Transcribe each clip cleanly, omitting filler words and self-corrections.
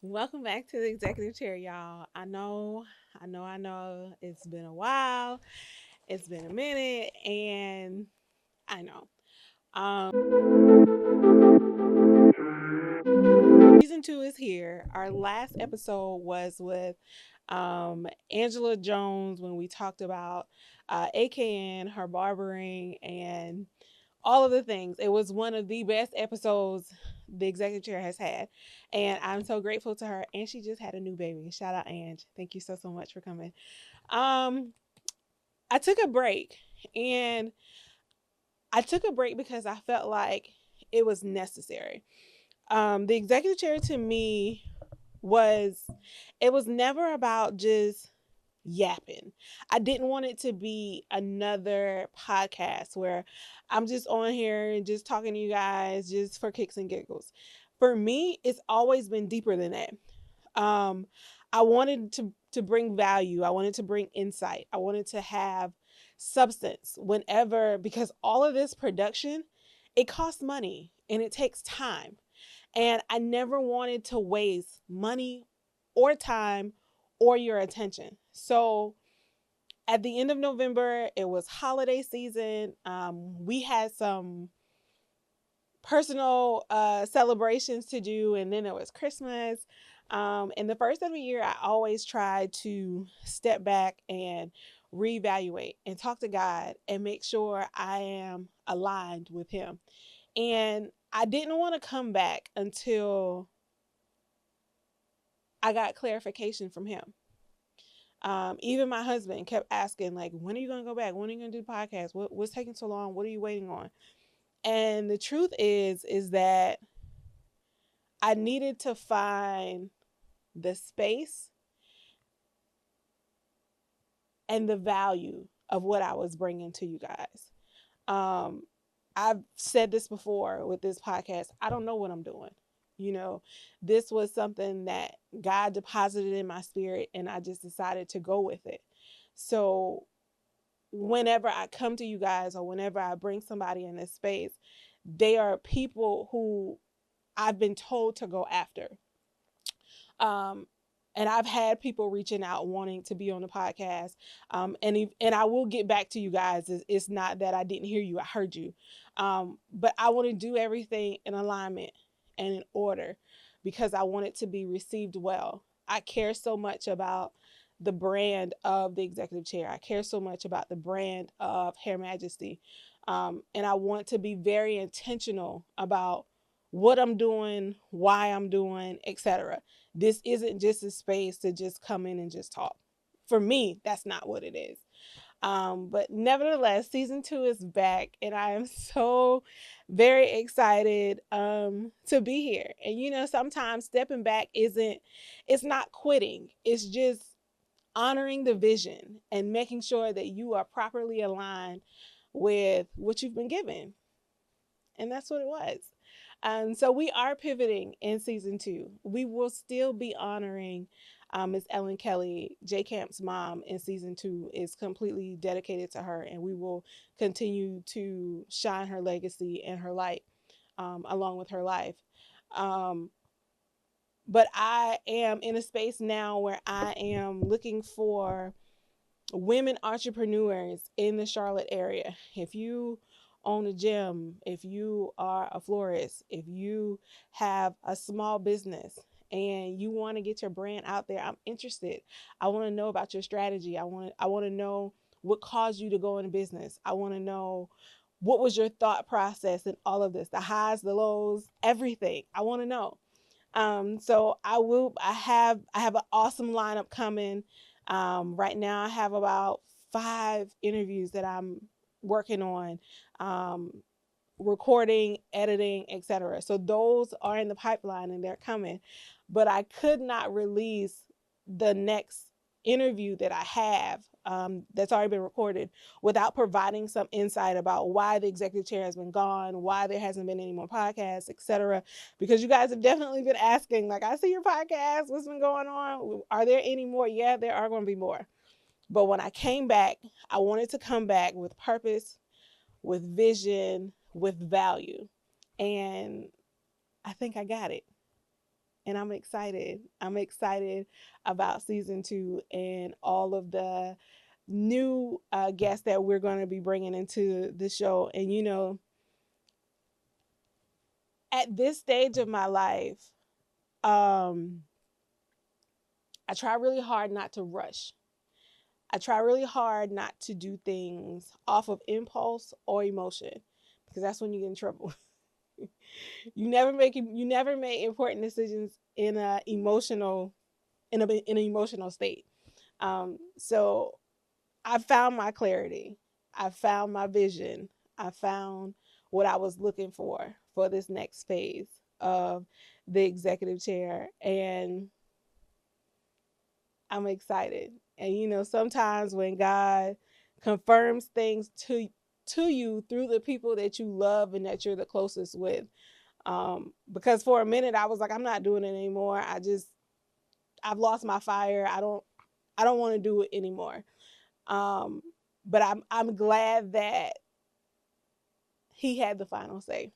Welcome back to the executive chair, y'all. I know it's been a while. It's been a minute, and I know. Season two is here. Our last episode was with Angela Jones when we talked about AKN, her barbering, and all of the things. It was one of the best episodes the executive chair has had. And I'm so grateful to her. And she just had a new baby. Shout out Ange. Thank you so much for coming. Um, I took a break and I took a break because I felt like it was necessary. The executive chair to me was it was never about just yapping. I didn't want it to be another podcast where I'm just on here and just talking to you guys just for kicks and giggles. For me, it's always been deeper than that. Um, I wanted to bring value. I wanted to bring insight. I wanted to have substance whenever because all of this production, it costs money and it takes time. And I never wanted to waste money or time or your attention. So at the end of November, it was holiday season. We had some personal celebrations to do, and then it was Christmas. And the first of the year, I always try to step back and reevaluate and talk to God and make sure I am aligned with Him. And I didn't want to come back until I got clarification from Him. Even my husband kept asking, like, when are you going to go back? When are you going to do the podcast? What's taking so long? What are you waiting on? And the truth is that I needed to find the space and the value of what I was bringing to you guys. Um, I've said this before with this podcast. I don't know what I'm doing. You know, this was something that God deposited in my spirit, and I just decided to go with it. So whenever I come to you guys or whenever I bring somebody in this space, they are people who I've been told to go after. Um, and I've had people reaching out wanting to be on the podcast. And I will get back to you guys. It's not that I didn't hear you, I heard you. But I want to do everything in alignment and in order because I want it to be received well. I care so much about the brand of the executive chair. I care so much about the brand of Hair Majesty. And I want to be very intentional about what I'm doing, why I'm doing, etc. This isn't just a space to just come in and just talk. For me, that's not what it is. But nevertheless, season two is back, and I am so very excited to be here. And sometimes stepping back it's not quitting. It's just honoring the vision and making sure that you are properly aligned with what you've been given. And that's what it was. So we are pivoting in season two. We will still be honoring Miss Ellen Kelly. J Camp's mom in season two is completely dedicated to her, and we will continue to shine her legacy and her light along with her life. Um, but I am in a space now where I am looking for women entrepreneurs in the Charlotte area. If you own a gym, if you are a florist, if you have a small business and you want to get your brand out there, I'm interested. I want to know about your strategy. I want to know what caused you to go into business. I want to know what was your thought process and all of this, the highs, the lows, everything. I want to know. So I have an awesome lineup coming. Right now I have about 5 interviews that I'm working on, um, recording, editing, etc. So those are in the pipeline and they're coming. But I could not release the next interview that I have that's already been recorded without providing some insight about why the executive chair has been gone, why there hasn't been any more podcasts, etc. Because you guys have definitely been asking, like, I see your podcast, what's been going on? Are there any more? Yeah, there are going to be more. But when I came back, I wanted to come back with purpose, with vision, with value. And I think I got it. And I'm excited. I'm excited about season 2 and all of the new guests that we're going to be bringing into the show. And, at this stage of my life, um, I try really hard not to rush. I try really hard not to do things off of impulse or emotion because that's when you get in trouble. You never make important decisions in an emotional state. So I found my clarity. I found my vision. I found what I was looking for this next phase of the executive chair, and I'm excited. And sometimes when God confirms things to you through the people that you love and that you're the closest with, because for a minute I was like, I'm not doing it anymore. I've lost my fire. I don't want to do it anymore. Um, but I'm glad that he had the final say.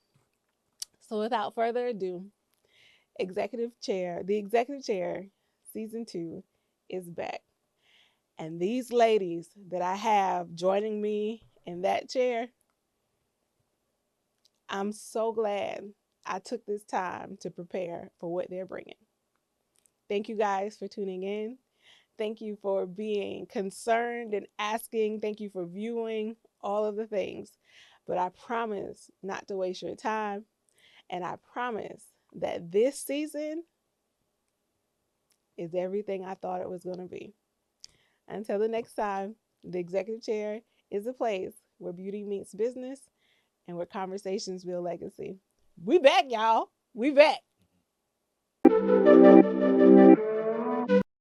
So without further ado, the executive chair, season 2 is back. And these ladies that I have joining me in that chair, I'm so glad I took this time to prepare for what they're bringing. Thank you guys for tuning in. Thank you for being concerned and asking. Thank you for viewing all of the things. But I promise not to waste your time. And I promise that this season is everything I thought it was going to be. Until the next time, the executive chair is a place where beauty meets business and where conversations build legacy. We back, y'all. We back.